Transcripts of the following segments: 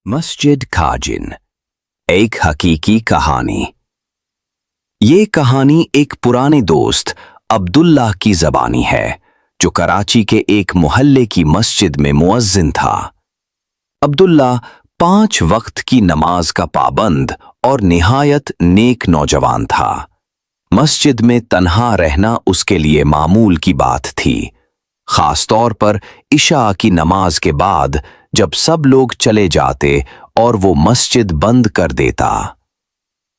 मस्जिद खाजिन, एक हकीकी कहानी। ये कहानी एक पुराने दोस्त अब्दुल्लाह की ज़बानी है, जो कराची के एक मोहल्ले की मस्जिद में मुअज्जिन था। अब्दुल्लाह 5 वक्त की नमाज का पाबंद और निहायत नेक नौजवान था। मस्जिद में तन्हा रहना उसके लिए मामूल की बात थी, खास तौर पर इशा की नमाज के बाद, जब सब लोग चले जाते और वो मस्जिद बंद कर देता।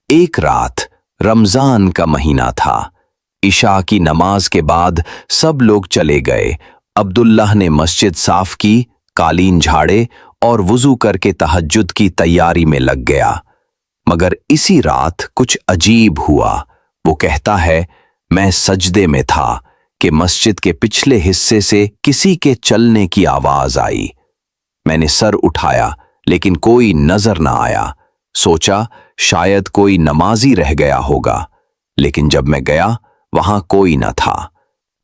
एक रात, रमजान का महीना था। इशा की नमाज के बाद सब लोग चले गए। अब्दुल्लाह ने मस्जिद साफ की, कालीन झाड़े और वुजू करके तहज्जुद की तैयारी में लग गया। मगर इसी रात कुछ अजीब हुआ। वो कहता है, मैं सजदे में था कि मस्जिद के पिछले हिस्से से किसी के चलने की आवाज आई। मैंने सर उठाया, लेकिन कोई नजर न आया। सोचा शायद कोई नमाजी रह गया होगा, लेकिन जब मैं गया वहां कोई न था।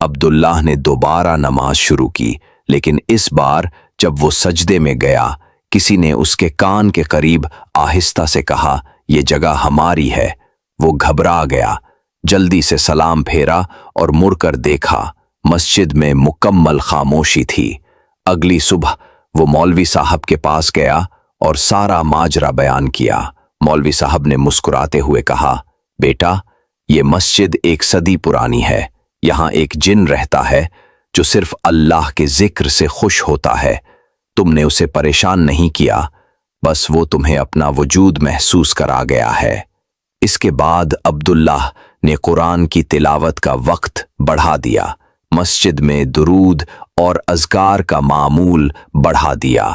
अब्दुल्लाह ने दोबारा नमाज शुरू की, लेकिन इस बार जब वो सजदे में गया, किसी ने उसके कान के करीब आहिस्ता से कहा, ये जगह हमारी है। वो घबरा गया, जल्दी से सलाम फेरा और मुड़कर देखा, मस्जिद में मुकम्मल खामोशी थी। अगली सुबह वो मौलवी साहब के पास गया और सारा माजरा बयान किया। मौलवी साहब ने मुस्कुराते हुए कहा, बेटा, ये मस्जिद 1 सदी पुरानी है। यहाँ एक जिन रहता है जो सिर्फ अल्लाह के जिक्र से खुश होता है। तुमने उसे परेशान नहीं किया, बस वो तुम्हें अपना वजूद महसूस करा गया है। इसके बाद अब्दुल्लाह ने कुरान की तिलावत का वक्त बढ़ा दिया, मस्जिद में दुरूद और अज़कार का मामूल बढ़ा दिया,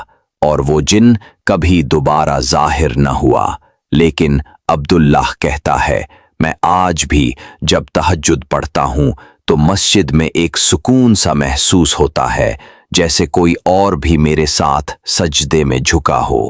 और वो जिन कभी दोबारा जाहिर न हुआ। लेकिन अब्दुल्लाह कहता है, मैं आज भी जब तहज्जुद पढ़ता हूँ तो मस्जिद में एक सुकून सा महसूस होता है, जैसे कोई और भी मेरे साथ सजदे में झुका हो।